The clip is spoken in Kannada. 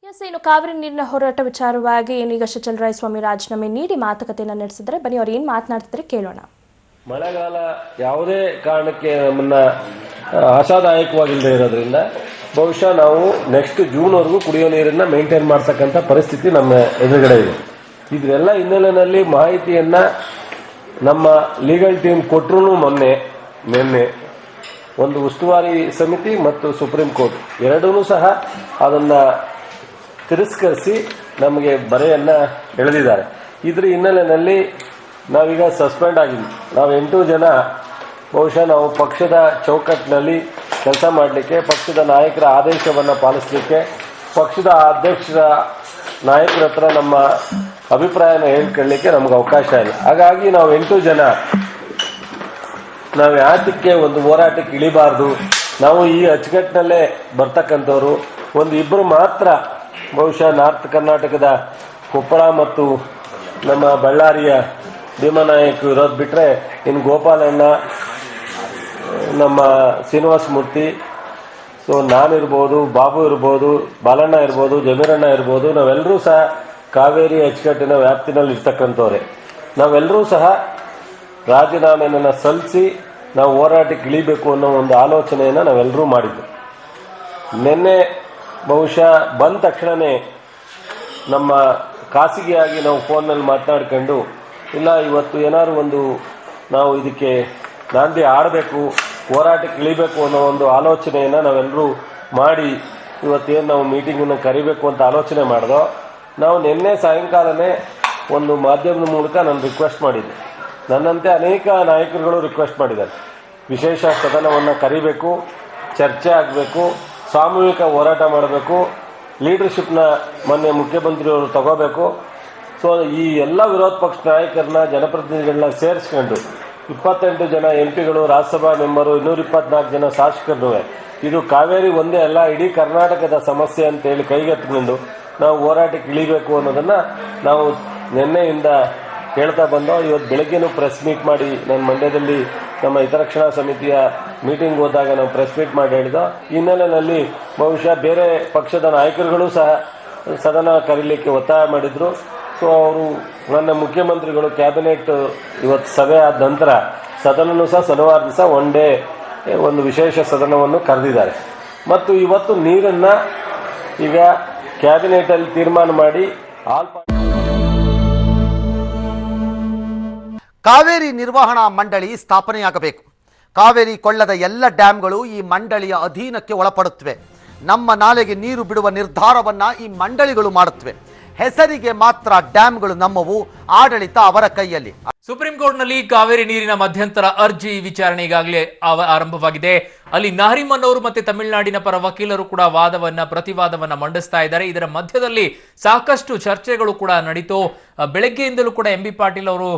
ಇನ್ನು ಕಾವೇರಿ ನೀರಿನ ಹೋರಾಟ ವಿಚಾರವಾಗಿ ಏನೀಗ ಚಲರಾಯಸ್ವಾಮಿ ರಾಜೀನಾಮೆ ನೀಡಿ ಮಾತುಕತೆಯನ್ನು ನಡೆಸಿದರೆ ಬನ್ನಿ ಅವ್ರು ಏನು ಮಾತನಾಡ್ತಿದ್ದಾರೆ ಕೇಳೋಣ. ಮಳೆಗಾಲ ಯಾವುದೇ ಕಾರಣಕ್ಕೆ ನಮ್ಮನ್ನ ಆಶಾದಾಯಕವಾಗಿಲ್ಲದೆ ಇರೋದ್ರಿಂದ ಬಹುಶಃ ನಾವು ನೆಕ್ಸ್ಟ್ ಜೂನ್ವರೆಗೂ ಕುಡಿಯೋ ನೀರನ್ನ ಮೇಂಟೈನ್ ಮಾಡ್ತಕ್ಕಂಥ ಪರಿಸ್ಥಿತಿ ನಮ್ಮ ಎದುರುಗಡೆ ಇದೆ. ಇದೆಲ್ಲ ಹಿನ್ನೆಲೆಯಲ್ಲಿ ಮಾಹಿತಿಯನ್ನ ನಮ್ಮ ಲೀಗಲ್ ಟೀಮ್ ಕೊಟ್ಟರು ನಿನ್ನೆ ಒಂದು ಉಸ್ತುವಾರಿ ಸಮಿತಿ ಮತ್ತು ಸುಪ್ರೀಂ ಕೋರ್ಟ್ ಎರಡೂ ಸಹ ಅದನ್ನ ತಿರಸ್ಕರಿಸಿ ನಮಗೆ ಬರೆಯನ್ನ ಎಳೆದಿದ್ದಾರೆ. ಇದ್ರ ಹಿನ್ನೆಲೆಯಲ್ಲಿ ನಾವೀಗ ಸಸ್ಪೆಂಡ್ ಆಗಿದ್ವಿ. ನಾವು 8 ಜನ ಬಹುಶಃ ನಾವು ಪಕ್ಷದ ಚೌಕಟ್ಟಿನಲ್ಲಿ ಕೆಲಸ ಮಾಡಲಿಕ್ಕೆ, ಪಕ್ಷದ ನಾಯಕರ ಆದೇಶವನ್ನು ಪಾಲಿಸಲಿಕ್ಕೆ, ಪಕ್ಷದ ಅಧ್ಯಕ್ಷರ ನಾಯಕರ ಹತ್ರ ನಮ್ಮ ಅಭಿಪ್ರಾಯನ ಹೇಳ್ಕೊಳ್ಳಿಕ್ಕೆ ನಮ್ಗೆ ಅವಕಾಶ ಇಲ್ಲ. ಹಾಗಾಗಿ ನಾವು 8 ಜನ ನಾವು ಯಾತಕ್ಕೆ ಒಂದು ಹೋರಾಟಕ್ಕೆ ಇಳಿಬಾರ್ದು, ನಾವು ಈ ಅಚ್ಚುಕಟ್ಟಿನಲ್ಲೇ ಬರ್ತಕ್ಕಂಥವ್ರು ಒಂದು ಇಬ್ಬರು ಮಾತ್ರ ಬಹುಶಃ ನಾರ್ತ್ ಕರ್ನಾಟಕದ ಕೊಪ್ಪಳ ಮತ್ತು ನಮ್ಮ ಬಳ್ಳಾರಿಯ ಭೀಮನಾಯಕ್ ಇರೋದು ಬಿಟ್ರೆ ಇನ್ನು ಗೋಪಾಲಣ್ಣ, ನಮ್ಮ ಶ್ರೀನಿವಾಸ ಮೂರ್ತಿ, ಸೊ ನಾನಿರ್ಬೋದು, ಬಾಬು ಇರ್ಬೋದು, ಬಾಲಣ್ಣ ಇರ್ಬೋದು, ಜಮೀರಣ್ಣ ಇರ್ಬೋದು, ನಾವೆಲ್ಲರೂ ಸಹ ಕಾವೇರಿ ಅಚ್ಚುಕಟ್ಟಿನ ವ್ಯಾಪ್ತಿನಲ್ಲಿ ಇರ್ತಕ್ಕಂಥವ್ರೆ. ನಾವೆಲ್ಲರೂ ಸಹ ರಾಜೀನಾಮೆಯನ್ನು ಸಲ್ಲಿಸಿ ನಾವು ಹೋರಾಟಕ್ಕೆ ಇಳಿಬೇಕು ಅನ್ನೋ ಒಂದು ಆಲೋಚನೆಯನ್ನು ನಾವೆಲ್ಲರೂ ಮಾಡಿದ್ವಿ. ನಿನ್ನೆ ಬಹುಶಃ ಬಂದ ತಕ್ಷಣವೇ ನಮ್ಮ ಖಾಸಗಿಯಾಗಿ ನಾವು ಫೋನ್ನಲ್ಲಿ ಮಾತನಾಡ್ಕೊಂಡು, ಇಲ್ಲ ಇವತ್ತು ಏನಾದ್ರು ಒಂದು ನಾವು ಇದಕ್ಕೆ ನಾಂದಿ ಆಡಬೇಕು, ಹೋರಾಟಕ್ಕೆ ಇಳಿಬೇಕು ಅನ್ನೋ ಒಂದು ಆಲೋಚನೆಯನ್ನು ನಾವೆಲ್ಲರೂ ಮಾಡಿ ಇವತ್ತೇನು ನಾವು ಮೀಟಿಂಗನ್ನು ಕರಿಬೇಕು ಅಂತ ಆಲೋಚನೆ ಮಾಡಿದೋ, ನಾವು ನಿನ್ನೆ ಸಾಯಂಕಾಲನೇ ಒಂದು ಮಾಧ್ಯಮದ ಮೂಲಕ ನಾನು ರಿಕ್ವೆಸ್ಟ್ ಮಾಡಿದ್ದೆ. ನನ್ನಂತೆ ಅನೇಕ ನಾಯಕರುಗಳು ರಿಕ್ವೆಸ್ಟ್ ಮಾಡಿದ್ದಾರೆ, ವಿಶೇಷ ಸದನವನ್ನು ಕರಿಬೇಕು, ಚರ್ಚೆ ಆಗಬೇಕು, ಸಾಮೂಹಿಕ ಹೋರಾಟ ಮಾಡಬೇಕು, ಲೀಡರ್ಶಿಪ್ನ ಮೊನ್ನೆ ಮುಖ್ಯಮಂತ್ರಿಯವರು ತಗೋಬೇಕು. ಸೊ ಈ ಎಲ್ಲ ವಿರೋಧ ಪಕ್ಷ ನಾಯಕರನ್ನ, ಜನಪ್ರತಿನಿಧಿಗಳನ್ನ ಸೇರಿಸ್ಕೊಂಡು 28 ಜನ ಎಂಪಿಗಳು, ರಾಜ್ಯಸಭಾ ಮೆಂಬರು, 224 ಜನ ಶಾಸಕರು, ಇದು ಕಾವೇರಿ ಒಂದೇ ಅಲ್ಲ ಇಡೀ ಕರ್ನಾಟಕದ ಸಮಸ್ಯೆ ಅಂತೇಳಿ ಕೈಗೆತ್ತಿಕೊಂಡು ನಾವು ಹೋರಾಟಕ್ಕೆ ಇಳಿಬೇಕು ಅನ್ನೋದನ್ನು ನಾವು ನಿನ್ನೆಯಿಂದ ಹೇಳ್ತಾ ಬಂದೋ. ಇವತ್ತು ಬೆಳಗ್ಗೆನೂ ಪ್ರೆಸ್ ಮೀಟ್ ಮಾಡಿ ನಾನು ಮಂಡ್ಯದಲ್ಲಿ ನಮ್ಮ ಹಿತರಕ್ಷಣಾ ಸಮಿತಿಯ ಮೀಟಿಂಗ್ ಹೋದಾಗ ನಾವು ಪ್ರೆಸ್ ಮೀಟ್ ಮಾಡಿ ಹೇಳಿದೋ. ಈ ಹಿನ್ನೆಲೆಯಲ್ಲಿ ಬಹುಶಃ ಬೇರೆ ಪಕ್ಷದ ನಾಯಕರುಗಳು ಸಹ ಸದನ ಕರೀಲಿಕ್ಕೆ ಒತ್ತಾಯ ಮಾಡಿದ್ರು. ಸೊ ಅವರು ನನ್ನ ಮುಖ್ಯಮಂತ್ರಿಗಳು ಕ್ಯಾಬಿನೆಟ್ ಇವತ್ತು ಸಭೆ ಆದ ನಂತರ ಸದನನೂ ಸಹ ಶನಿವಾರ ದಿವಸ ಒನ್ ಡೇ ಒಂದು ವಿಶೇಷ ಸದನವನ್ನು ಕರೆದಿದ್ದಾರೆ. ಮತ್ತು ಇವತ್ತು ನೀರನ್ನು ಈಗ ಕ್ಯಾಬಿನೆಟಲ್ಲಿ ತೀರ್ಮಾನ ಮಾಡಿ ಕಾವೇರಿ ನಿರ್ವಹಣಾ ಮಂಡಳಿ ಸ್ಥಾಪನೆಯಾಗಬೇಕು. ಕಾವೇರಿ ಕೊಳ್ಳದ ಎಲ್ಲ ಡ್ಯಾಂಗಳು ಈ ಮಂಡಳಿಯ ಅಧೀನಕ್ಕೆ ಒಳಪಡುತ್ತವೆ. ನಮ್ಮ ನಾಲೆಗೆ ನೀರು ಬಿಡುವ ನಿರ್ಧಾರವನ್ನ ಈ ಮಂಡಳಿಗಳು ಮಾಡುತ್ತವೆ. ಹೆಸರಿಗೆ ಮಾತ್ರ ಡ್ಯಾಂಗಳು ನಮ್ಮವು, ಆಡಳಿತ ಅವರ ಕೈಯಲ್ಲಿ. ಸುಪ್ರೀಂ ಕೋರ್ಟ್ನಲ್ಲಿ ಕಾವೇರಿ ನೀರಿನ ಮಧ್ಯಂತರ ಅರ್ಜಿ ವಿಚಾರಣೆ ಈಗಾಗಲೇ ಆರಂಭವಾಗಿದೆ. ಅಲ್ಲಿ ನಾರಿಮನ್ ಅವರು ಮತ್ತೆ ತಮಿಳುನಾಡಿನ ಪರ ವಕೀಲರು ಕೂಡ ಪ್ರತಿವಾದವನ್ನ ಮಂಡಿಸ್ತಾ ಇದ್ದಾರೆ. ಇದರ ಮಧ್ಯದಲ್ಲಿ ಸಾಕಷ್ಟು ಚರ್ಚೆಗಳು ಕೂಡ ನಡೀತು. ಬೆಳಗ್ಗೆಯಿಂದಲೂ ಕೂಡ ಎಂ ಬಿ ಪಾಟೀಲ್ ಅವರು